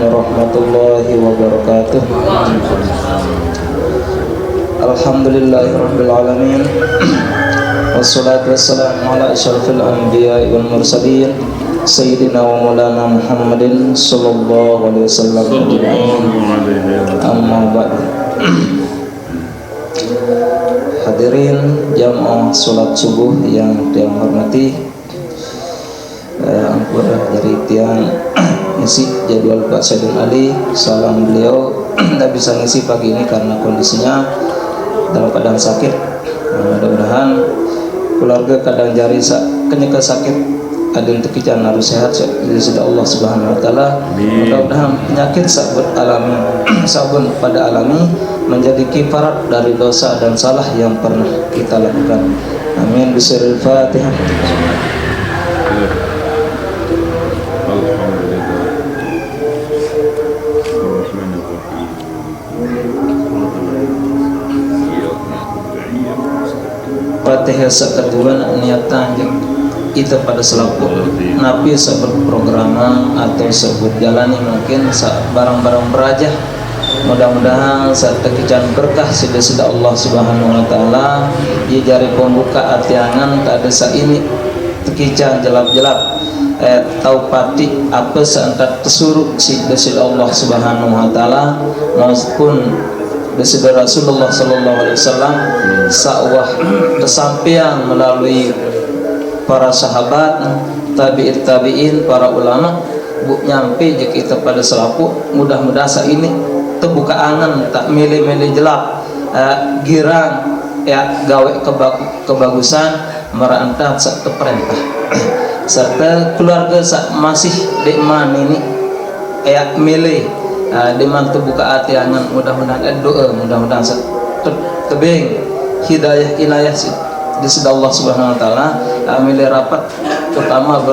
warahmatullahi wabarakatuh. Alhamdulillahirabbil alamin. Wassalatu wassalamu ala asyrafil anbiya'i wal mursalin sayyidina wa maulana Muhammadin sallallahu alaihi wasallam. Amma ba'd. Hadirin jamaah salat subuh yang dihormati, ampun dari tiang ngisi jadwal Pak Saidul Ali. Salam beliau tidak bisa ngisi pagi ini karena kondisinya dalam keadaan sakit. Mudah-mudahan keluarga kadang jari kenyeka sakit ada yang tekican harus sehat sudah Allah Subhanahu wa taala. Mudah-mudahan penyakit sabun pada alami menjadi kifarat dari dosa dan salah yang pernah kita lakukan. Amin. Bismillahirrahmanirrahim. Fatihah. Fatihah sakaduan niatan kita pada selaku napi sebut programan atau sebut jalani mungkin barang-barang berajah. Mudah-mudahan saat tekican berkah sudah Allah Subhanahu wa taala ia jari pembuka atiangan tak ada ini tekican jelap-jelap tahu pati apa seantat tesuruh sudah Allah Subhanahu wa taala maupun sudah Rasulullah sallallahu alaihi wasallam sa'wah kesampaian melalui para sahabat, tabi'in, para ulama bu nyampe je kita pada selaku. Mudah-mudahan ini terbuka angan tak milih-milih jelap girang ya gawe kebagusan merantah serta perintah serta keluarga masih dekman ini ya milih deman terbuka hati angan. Mudah-mudahan doa mudah-mudahan tebing hidayah inayah di sisi Allah Subhanahu wa taala. Milih rapat terutama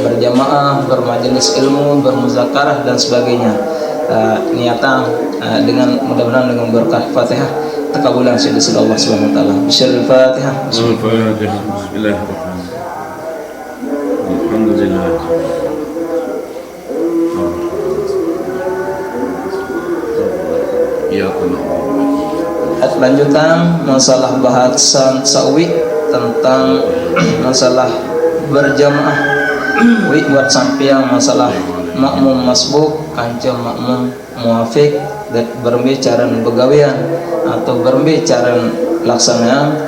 berjamaah, bermajelis ilmu, bermuzakarah dan sebagainya. Niatan dengan mudah-mudahan dengan berkah Fatihah takabulan di sisi Allah Subhanahu wa taala. Bismillahirrahmanirrahim. Bismillahirrahmanirrahim. Alhamdulillah. Lanjutan masalah bahasan sawi tentang masalah berjamaah buat sampiang masalah makmum masbuk kancam makmum muafik dan berbicara begawian atau berbicara laksanaan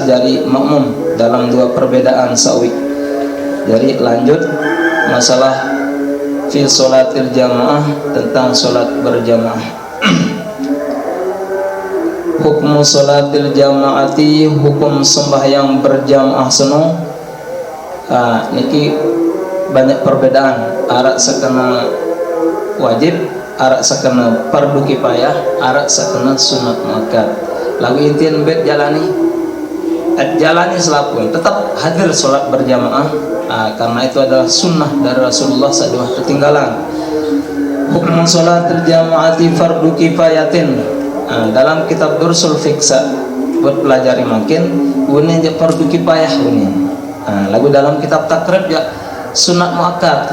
jadi makmum dalam dua perbedaan sawi. Jadi lanjut masalah fi sholatil jamaah tentang sholat berjamaah. Hukum sholatil jamaati hukum sembahyang berjamaah seno. Niki banyak perbedaan. Arak sekena wajib, arak sekena fardu kifayah, arak sekena sunat muakkad. Lagu intian bet jalani selapun tetap hadir sholat berjamaah karena itu adalah sunnah dari Rasulullah SAW ketinggalan. Hukum sholatil jamaati fardu kifayatin. Dalam kitab Dursul Fiksa buat pelajari makin ini je fardu kifayah ini. Lagu dalam kitab takrib ya sunat muakkad.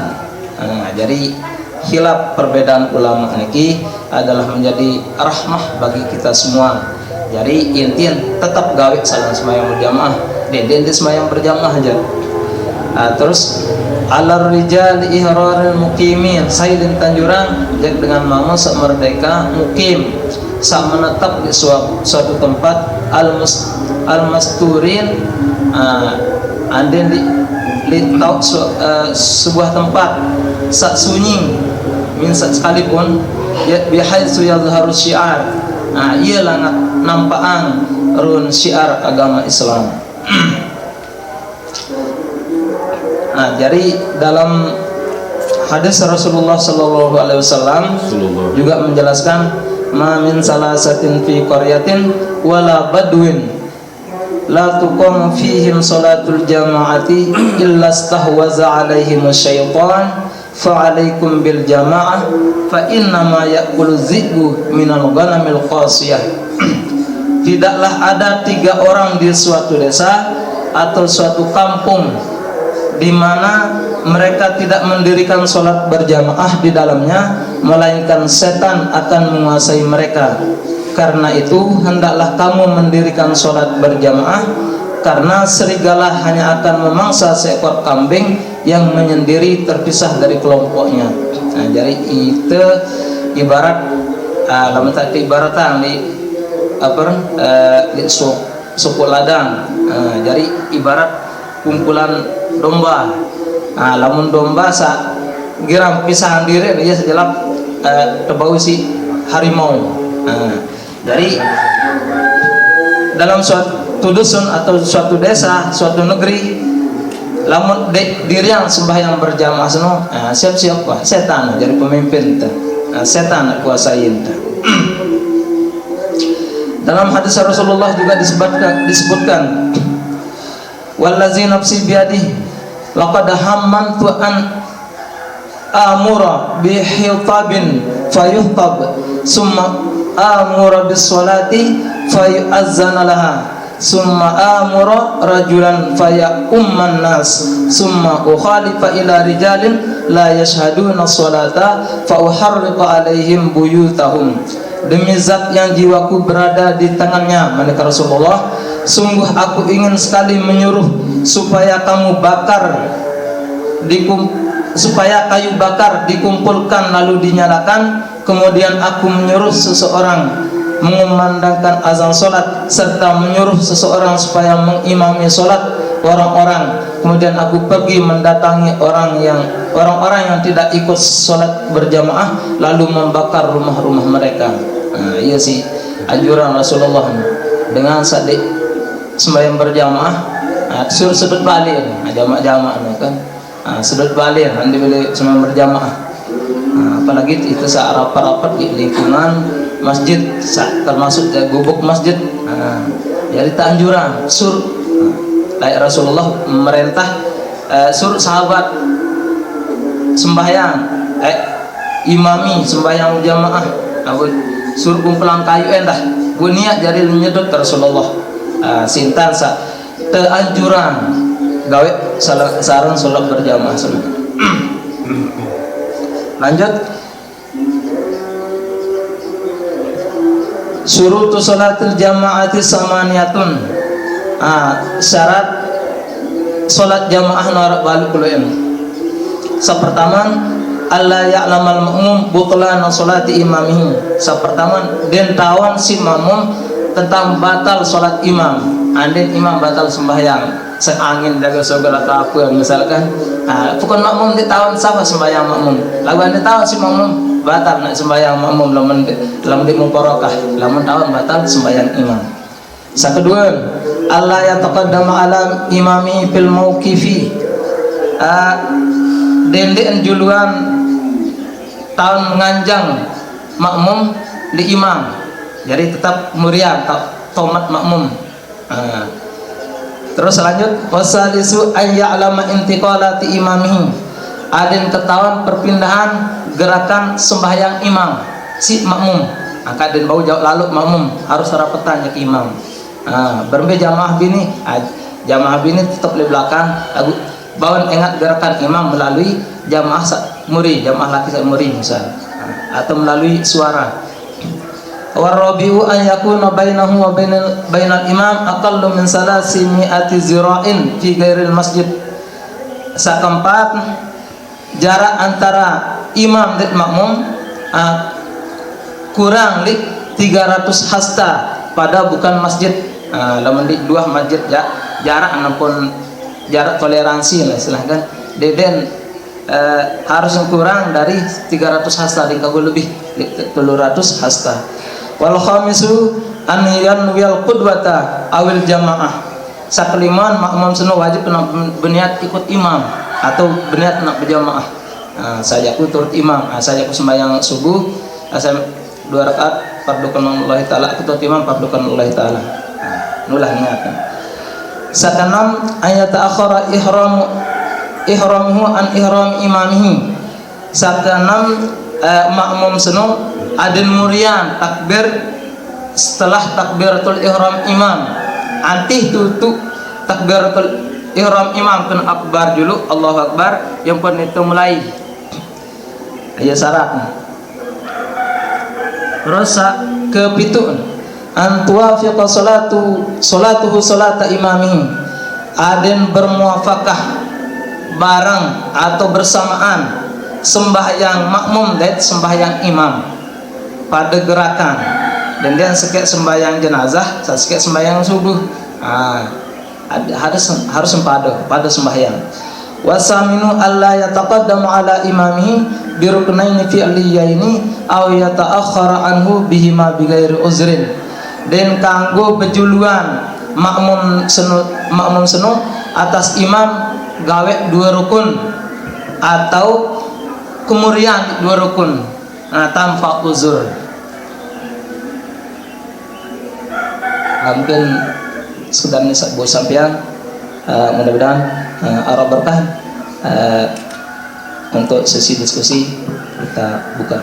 Jadi khilaf perbedaan ulama ini adalah menjadi rahmah bagi kita semua. Jadi intian tetap gawe salam sembahyang berjamaah, deden sembahyang berjamaah aja. Terus alar rijal ihrarul muqimin sailin tanjurang jak dengan mama sak merdeka mukim sak menetap di suatu tempat al-masturin anden di sebuah tempat sak sunyi min sak sekalipun ya bihaitsu yadhharu syiar. Ia langat nampaan run syiar agama Islam. Jadi dalam hadis Rasulullah sallallahu alaihi wasallam juga menjelaskan ma min salasatin fi qaryatin wala badwin la tuqam fihim salatul jamaati illa stahwaza alaihim syaitan fa alaikum bil jamaah fa inna ma ya'kulu dhi'bu minal ghanamil qasiyah. Tidaklah ada 3 orang di suatu desa atau suatu kampung di mana mereka tidak mendirikan sholat berjamaah di dalamnya, melainkan setan akan menguasai mereka. Karena itu hendaklah kamu mendirikan sholat berjamaah, karena serigala hanya akan memangsa seekor kambing yang menyendiri terpisah dari kelompoknya. Nah, jadi itu ibarat lamun tadi ibaratan di di suku ladang. Jadi ibarat kumpulan domba. Lamun domba sa girang pisahan diri dia sejelap tebau si harimau. Jadi dalam suatu dusun atau suatu desa, suatu negeri, lamun diri yang sembahyang berjamaah seno, siap-siap wah setan jadi pemimpin ta. Setan kuasain ta. Dalam hadis Rasulullah juga disebutkan wallazi nafsi biyadihi laqad hammantu an amura bi hitabin fayuhtab summa amura bis salati fayu'azzana laha summa amura rajulan fayumman nas summa ukhalifa ila rijalin la yashhaduna salata fa uharriqa alaihim buyutahum. Demi zat yang jiwaku berada di tangannya, mereka Rasulullah, sungguh aku ingin sekali menyuruh supaya kamu bakar supaya kayu bakar dikumpulkan lalu dinyalakan, kemudian aku menyuruh seseorang mengumandangkan azan solat serta menyuruh seseorang supaya mengimami solat orang-orang, kemudian aku pergi mendatangi orang-orang yang tidak ikut solat berjamaah lalu membakar rumah-rumah mereka. Iya sih anjuran Rasulullah dengan sadik sembahyang berjamaah, suruh sudut balik jamaah kan, sudut balik nanti boleh sembahyang berjamaah. Apalagi itu saat rapat-rapat di lingkungan masjid, termasuk gubuk masjid. Jadi tak anjuran suruh Rasulullah merintah suruh sahabat sembahyang imami sembahyang jamaah, suruh kumpulan kayu endah gue niat jadi nyedot Rasulullah. Sintan sa teanjuran gawe sarang sholat berjamaah. Lanjut, syurutu sholatil jamaati samaniyatun. Syarat sholat jamaah narak balik kuluin. Sepertama Allah ya'lamal ma'mum butlana sholati imamihi. Sepertama den tawan si makmum tentang batal sholat imam. Andin imam batal sembahyang, seangin jaga segala apa misalkan, bukan makmum di tahun sama sembahyang makmum. Lalu anda tahu si makmum batal nak sembahyang makmum lamun di mubarakah, lamun tahun batal sembahyang imam. Yang kedua, Allah yang taqaddama ala imami fil mauqifi. Dendek juluan tahun menganjang makmum di imam. Jadi tetap muria tomat makmum. Terus lanjut, wasalisu ay ya'lama intiqalati imamihi. Adin ketahuan perpindahan gerakan sembahyang imam si makmum. Kadin bau jauh lalu makmum harus rapatan ke imam. Berbe jamaah bini, jamaah bini tetap di belakang. Bawan ingat gerakan imam melalui jamaah muri, jamaah laki muri misal, atau melalui suara. Warabiu an yakuna bainahu wa bainal imam aqallu min salasi mi'ati zira'in fi ghairil masjid. Sekeempat, jarak antara imam dan makmum kurang li 300 hasta pada bukan masjid. Lamun di dua masjid jarak nampun jarak toleransi lah silahkan. Deden harus kurang dari 300 hasta di kagul lebih 300 hasta. Wal khamisu an yanwil qudwata awil jamaah. Sakeliman makmum seno wajib berniat ikut imam atau berniat nak berjamaah. Saya ku turut imam, saya ku sembahyang subuh, saya 2 rakaat fardu Allah taala, aku turut imam fardu Allah taala. Nulah niatan. Sakanam ayat akhara ihramuhu an ihram imamihi. Sakanam makmum seno adin murian takbir setelah takbiratul ihram imam. Antih tutup takbiratul ihram imam kena akbar dulu, Allahu Akbar, yang pun itu mulai. Ya syarat. Terus ke pitu an tuwafiqa salatuhu salata imami, aden bermuafakah bareng atau bersamaan sembahyang makmum dan sembahyang imam pada gerakan. Dan dia sekek sembahyang jenazah, sekek sembahyang subuh. Harus pada sembahyang. Wasaminu alla yataqaddamu ala imamihi bi ruknaini fi'liyaini aw yata'akhkhara anhu bihima bighairi uzrin. Dan kanggo bejuluan makmum senu atas imam gawe 2 rukun atau kemudian 2 rukun tanpa uzur. Mungkin sekedar buat sampean, mudah-mudahan arah berkah untuk sesi diskusi kita buka.